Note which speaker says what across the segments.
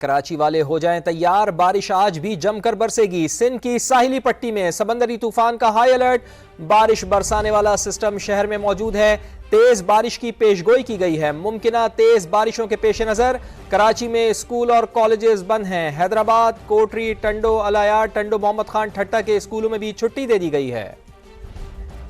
Speaker 1: कराची वाले हो जाएं तैयार, बारिश आज भी जमकर बरसेगी। सिंध की साहिली पट्टी में समंदरी तूफान का हाई अलर्ट। बारिश बरसाने वाला सिस्टम शहर में मौजूद है। तेज बारिश की पेशगोई की गई है। मुमकिना तेज बारिशों के पेश नजर कराची में स्कूल और कॉलेजेस बंद हैं। हैदराबाद, कोटरी, टंडो अलाया, टंडो मोहम्मद खान ठट्टा के स्कूलों में भी छुट्टी दे दी गई है।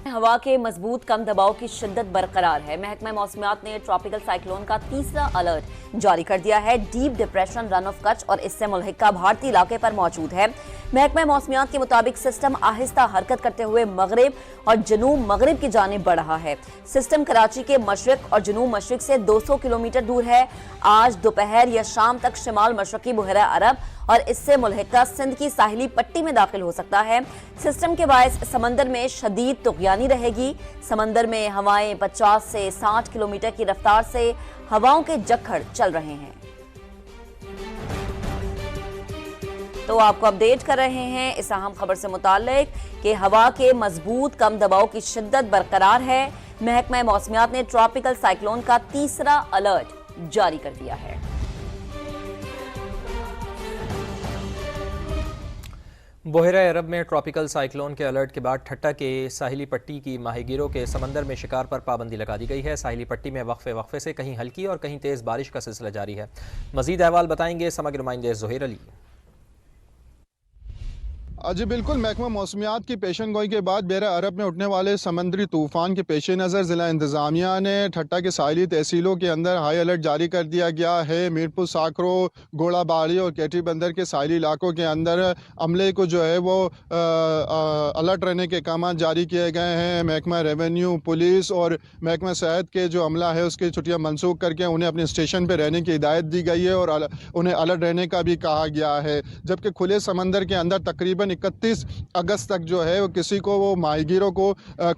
Speaker 2: हवा के मजबूत कम दबाव की शिद्दत बरकरार है। महकमा मौसमियात ने ट्रॉपिकल साइक्लोन का तीसरा अलर्ट जारी कर दिया है। Deep depression run of Kutch और इससे मुल्हिका भारतीय इलाके पर मौजूद है। महकमा मौसमियात के मुताबिक सिस्टम आहिस्ता हरकत करते हुए मगरिब और जनूब मगरिब की जानिब बढ़ रहा है। सिस्टम कराची के मशरिक और जनूब मशरिक से 200 किलोमीटर दूर है। आज दोपहर या शाम तक शिमाल मशरकी बुहरा अरब और इससे मुल्हिका सिंध की साहिली पट्टी में दाखिल हो सकता है। सिस्टम के बायस समंदर में शदीद तुग़यानी रहेगी। समंदर में हवाएं 50 से 60 किलोमीटर की रफ्तार से हवाओं के जक्खड़ चल रहे हैं। तो आपको अपडेट कर रहे हैं इस अहम खबर से मुताल्लिक कि हवा के मजबूत कम दबाव की शिद्दत बरकरार है। महकमा मौसमियात ने ट्रॉपिकल साइक्लोन का तीसरा अलर्ट जारी कर दिया है।
Speaker 1: बुहरा अरब में ट्रॉपिकल साइक्लोन के अलर्ट के बाद ठट्टा के साहिली पट्टी की माहीगीरों के समंदर में शिकार पर पाबंदी लगा दी गई है। साहिली पट्टी में वक्फे से कहीं हल्की और कहीं तेज बारिश का सिलसिला जारी है। मजीद अहवाल बताएंगे समग्र नुमाइंदे ज़ोहैर अली।
Speaker 3: जी बिल्कुल, महकमा मौसमियात की पेशन गोई के बाद बहरा अरब में उठने वाले समंदरी तूफ़ान के पेश नज़र ज़िला इंतज़ामिया ने ठट्टा के साहिली तहसीलों के अंदर हाई अलर्ट जारी कर दिया गया है। मीरपुर, साकरो, घोड़ाबाड़ी और कैटी बंदर के साहिली इलाकों के अंदर अमले को जो है वो अलर्ट रहने के अहकाम जारी किए गए हैं। महकमा रेवेन्यू, पुलिस और महकमा सेहत के जो अमला है उसकी छुट्टियाँ मनसूख करके उन्हें अपने स्टेशन पर रहने की हिदायत दी गई है और उन्हें अलर्ट रहने का भी कहा गया है। जबकि खुले समंदर के अंदर तकरीबन 31 अगस्त तक जो है वो किसी को वो माहीगीरों को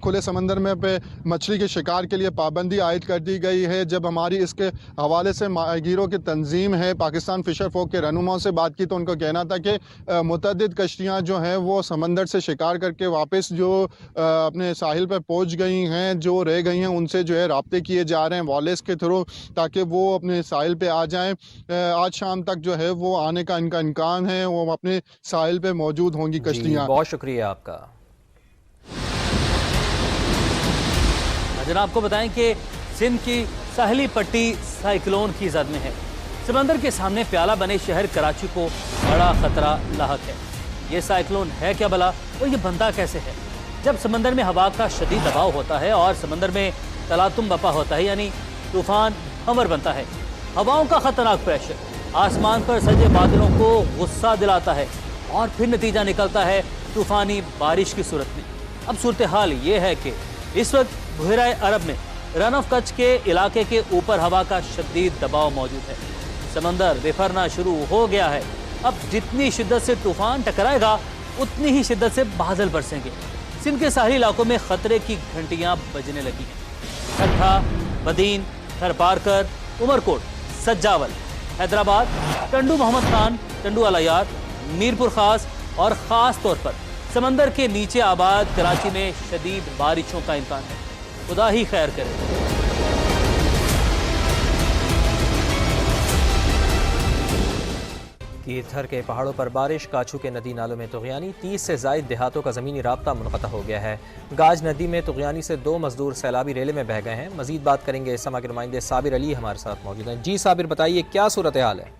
Speaker 3: खुले समंदर में पे मछली के शिकार के लिए पाबंदी आयद कर दी गई है। जब हमारी इसके हवाले से माहीगीरों की तंजीम है पाकिस्तान फिशर फोक के रहनुमाओं से बात की तो उनका कहना था कि मुतअद्दिद कश्तियाँ जो हैं वो समंदर से शिकार करके वापस जो अपने साहिल पर पहुँच गई हैं, जो रह गई हैं उनसे जो है राब्ते किए जा रहे हैं वॉलेस के थ्रू ताकि वो अपने साहिल पे आ जाएँ। आज शाम तक जो है वो आने का इनका इम्कान है, वो अपने साहिल पे मौजूद होंगी कश्तियाँ।
Speaker 1: बहुत शुक्रिया आपका।
Speaker 4: जनाब आपको बताएं कि सिंध की साहिली पट्टी साइक्लोन की जद में है। समंदर के सामने प्याला बने शहर कराची को बड़ा खतरा लाहक है। ये साइक्लोन है क्या भला और ये बनता कैसे है? जब समंदर में हवा का शदीद दबाव होता है और समंदर में तलातुम बपा होता है यानी तूफान हमर बनता है। हवाओं का खतरनाक प्रेशर आसमान पर सजे बादलों को गुस्सा दिलाता है और फिर नतीजा निकलता है तूफानी बारिश की सूरत में। अब सूरत हाल ये है कि इस वक्त बुहरा अरब में रन ऑफ कच्छ के इलाके के ऊपर हवा का शदीद दबाव मौजूद है। समंदर बिफरना शुरू हो गया है। अब जितनी शिद्दत से तूफान टकराएगा उतनी ही शिद्दत से बादल बरसेंगे। सिंध के साहिली इलाकों में खतरे की घंटियां बजने लगी हैं। ठट्टा, बदीन, थरपारकर, उमरकोट, सज्जावल, हैदराबाद, टंडू मोहम्मद खान, टंडू अलायार, मीरपुर खास और ख़ास तौर पर समंदर के नीचे आबाद कराची में शदीद बारिशों का इम्कान है। खुदा ही खैर करे।
Speaker 1: कीथर के पहाड़ों पर बारिश, काछू के नदी नालों में तुग़यानी, 30 से ज़ायद देहातों का ज़मीनी राब्ता मुनक़ता हो गया है। गाज नदी में तुग़यानी से 2 मजदूर सैलाबी रेले में बह गए हैं। मजीद बात करेंगे समा के नुमाइंदे साबिर अली हमारे साथ मौजूद हैं। जी साबिर, बताइए क्या सूरत हाल है?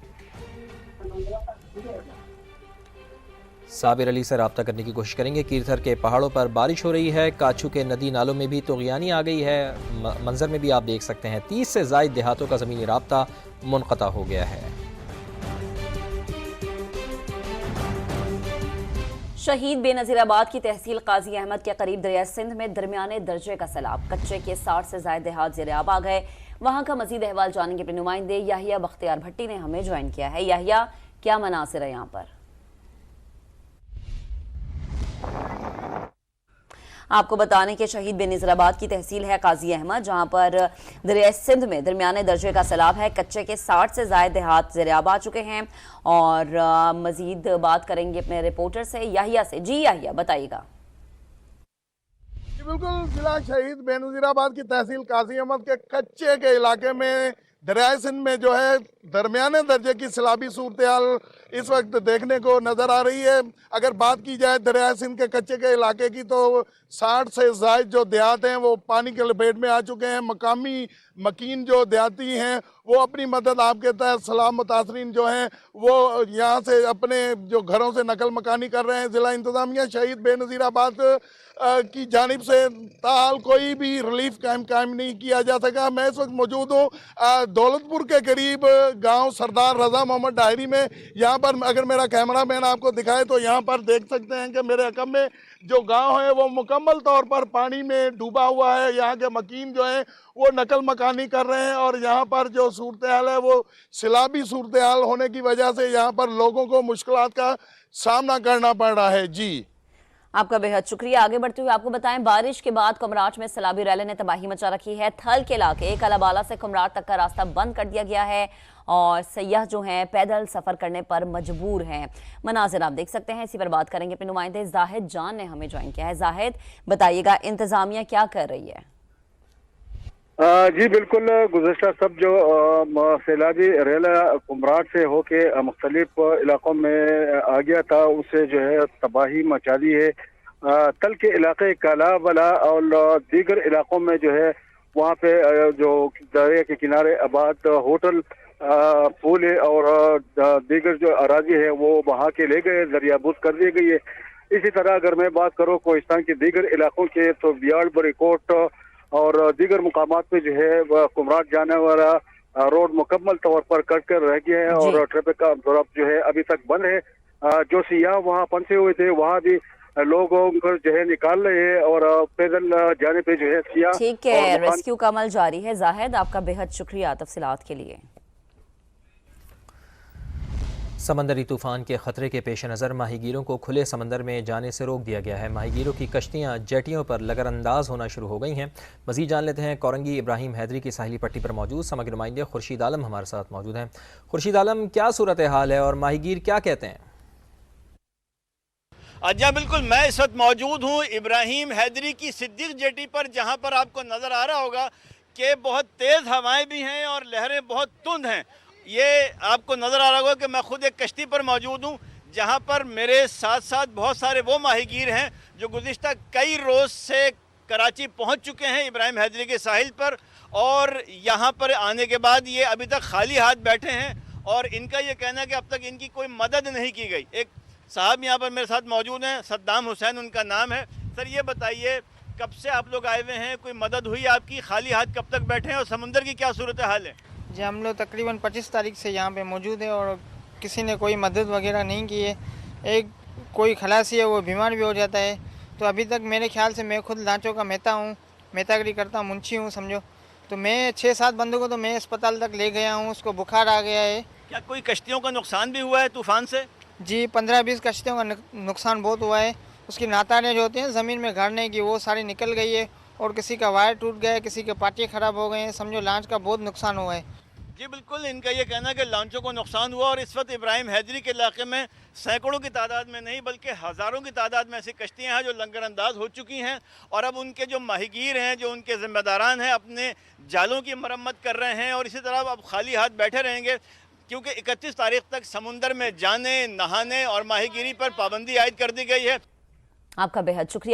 Speaker 1: साबिर अली से रब्ता करने की कोशिश करेंगे। कीरथर के पहाड़ों पर बारिश हो रही है, काछू के नदी नालों में भी तुग़यानी आ गई है। मंजर में भी आप देख सकते हैं 30 से ज़ायद देहातों का ज़मीनी राब्ता मुनक़ता हो गया है।
Speaker 2: शहीद बेनज़ीराबाद की तहसील काजी अहमद के करीब दरिया सिंध में दरमियाने दर्जे का सैलाब, कच्चे के 60 से ज़ायद देहात ज़ेर-ए-आब आ गए। वहाँ का मजीद अहवाल जानेंगे अपने नुमाइंदे याहिया बख्तियार भट्टी ने हमें ज्वाइन किया है। याहिया, क्या मनासिर है यहाँ पर? आपको बताने के शहीद बेनज़ीराबाद की तहसील है काजी अहमद, जहां पर दरिया सिंध में दरमियाने दर्जे का सैलाब है। कच्चे के 60 से ज़ायद देहात ज़ेर-ए-आब आ चुके हैं और मजीद बात करेंगे अपने रिपोर्टर से याहिया से। जी याहिया, बताइएगा।
Speaker 5: बिल्कुल, जिला शहीद बेनज़ीराबाद की तहसील काजी अहमद के कच्चे के इलाके में दरियाए सिंध में जो है दरमियाने दर्जे की सैलाबी सूरत हाल इस वक्त देखने को नज़र आ रही है। अगर बात की जाए दरियाए सिंध के कच्चे के इलाके की तो 60 से ज़ायद जो देहात हैं वो पानी के लपेट में आ चुके हैं। मकामी मकीन जो देहाती हैं वो अपनी मदद आपके तहत सलाम मुतासरीन जो हैं वो यहाँ से अपने जो घरों से नकल मकानी कर रहे हैं। ज़िला इंतज़ामिया शहीद बेनज़ीराबाद की जानिब से ताहाल कोई भी रिलीफ कायम नहीं किया जा सका। मैं इस वक्त मौजूद हूँ दौलतपुर के करीब गांव सरदार रज़ा मोहम्मद डायरी में। यहाँ पर अगर मेरा कैमरा मैन आपको दिखाए तो यहाँ पर देख सकते हैं कि मेरे अकब में जो गांव है वो मुकम्मल तौर पर पानी में डूबा हुआ है। यहाँ के मकीन जो हैं वो नकल मकानी कर रहे हैं और यहाँ पर जो सूरत हाल है वो सैलाबी सूरत हाल होने की वजह से यहाँ पर लोगों को मुश्किलात का सामना करना पड़ रहा है। जी
Speaker 2: आपका बेहद शुक्रिया। आगे बढ़ते हुए आपको बताएं, बारिश के बाद कुमराट में सैलाबी रैली ने तबाही मचा रखी है। थल के इलाके कलाबाला से कुमराट तक का रास्ता बंद कर दिया गया है और सयाह जो हैं पैदल सफर करने पर मजबूर हैं। मनाजिर आप देख सकते हैं। इसी पर बात करेंगे अपने नुमाइंदे जाहिद जान ने हमें ज्वाइन किया है। जाहिद बताइएगा, इंतजामिया क्या कर रही है?
Speaker 6: जी बिल्कुल, गुज़श्ता सब जो सैलाबी रेला कुमराट से होके मुख्तलिफ इलाकों में आ गया था उससे जो है तबाही मचा दी है। तल के इलाके कालाबाला और दीगर इलाकों में जो है वहाँ पे जो दरिया के किनारे आबाद होटल पुल है और दीगर जो अराजी है वो वहाँ के ले गए, दरियाबूद कर दी गई है। इसी तरह अगर मैं बात करूँ कोहिस्तान के दीगर इलाकों के तो बियाड़ बरीकोट और दीगर मुकामात पे जो है कुमराट जाने वाला रोड मुकम्मल तौर पर कट कर रह गया है और ट्रैफिक का दौरान जो है अभी तक बंद है। जो सियाह वहाँ फंसे हुए थे वहाँ भी लोगों को जो है निकाल रहे हैं और पैदल जाने पे जो है सियाह।
Speaker 2: ठीक है, रेस्क्यू का अमल जारी है। जाहिद आपका बेहद शुक्रिया तफसीलात के लिए।
Speaker 1: समंदरी तूफान के खतरे के पेश नज़र माहीगीरों को खुले समंदर में जाने से रोक दिया गया है। माहीगीरों की कश्तियाँ जेटियों पर लगरअंदाज होना शुरू हो गई हैं। मज़ीद जान लेते हैं कोरंगी इब्राहिम हैदरी की साहिली पट्टी पर मौजूद समग्र नुमाइंदे खुर्शीद आलम हमारे साथ मौजूद हैं। खुर्शीद आलम, क्या सूरत हाल है और माहीगीर क्या कहते हैं?
Speaker 7: अच्छा बिल्कुल, मैं इस वक्त मौजूद हूँ इब्राहिम हैदरी की सिद्दीक जेटी पर, जहाँ पर आपको नज़र आ रहा होगा कि बहुत तेज़ हवाएं भी हैं और लहरें बहुत तुंद हैं। ये आपको नज़र आ रहा होगा कि मैं खुद एक कश्ती पर मौजूद हूँ जहाँ पर मेरे साथ साथ बहुत सारे वो माहीगीर हैं जो गुज़िश्ता कई रोज़ से कराची पहुँच चुके हैं इब्राहिम हैदरी के साहिल पर, और यहाँ पर आने के बाद ये अभी तक खाली हाथ बैठे हैं और इनका ये कहना है कि अब तक इनकी कोई मदद नहीं की गई। एक साहब यहाँ पर मेरे साथ मौजूद हैं, सद्दाम हुसैन उनका नाम है। सर ये बताइए, कब से आप लोग आए हुए हैं, कोई मदद हुई आपकी, खाली हाथ कब तक बैठे हैं और समुंदर की क्या सूरत हाल है?
Speaker 8: जी हम लोग तकरीबन 25 तारीख से यहाँ पे मौजूद है और किसी ने कोई मदद वगैरह नहीं की है। एक कोई खलासी है वो बीमार भी हो जाता है, तो अभी तक मेरे ख्याल से मैं खुद लांचों का मेहता हूँ, मेहतागिरी करता हूँ, मुंशी हूँ समझो। तो मैं 6-7 बंदों को तो मैं अस्पताल तक ले गया हूँ, उसको बुखार आ गया है।
Speaker 7: क्या कोई कश्तियों का नुकसान भी हुआ है तूफ़ान से?
Speaker 8: जी 15-20 कश्तियों का नुकसान बहुत हुआ है। उसकी नातारें जो होती हैं ज़मीन में गाड़ने की वो सारी निकल गई है और किसी का वायर टूट गया है, किसी के पाटिए ख़राब हो गए हैं, समझो लॉन्च का बहुत नुकसान हुआ है।
Speaker 7: जी बिल्कुल, इनका ये कहना है कि लॉन्चों को नुकसान हुआ और इस वक्त इब्राहिम हैदरी के इलाके में सैकड़ों की तादाद में नहीं बल्कि हज़ारों की तादाद में ऐसी कश्तियाँ हैं जो लंगरअंदाज हो चुकी हैं और अब उनके जो माहीगीर हैं, जो उनके ज़िम्मेदारान हैं, अपने जालों की मरम्मत कर रहे हैं और इसी तरह अब खाली हाथ बैठे रहेंगे क्योंकि 31 तारीख तक समुंदर में जाने, नहाने और माहीगीरी पर पाबंदी आयद कर दी गई है।
Speaker 2: आपका बेहद शुक्रिया।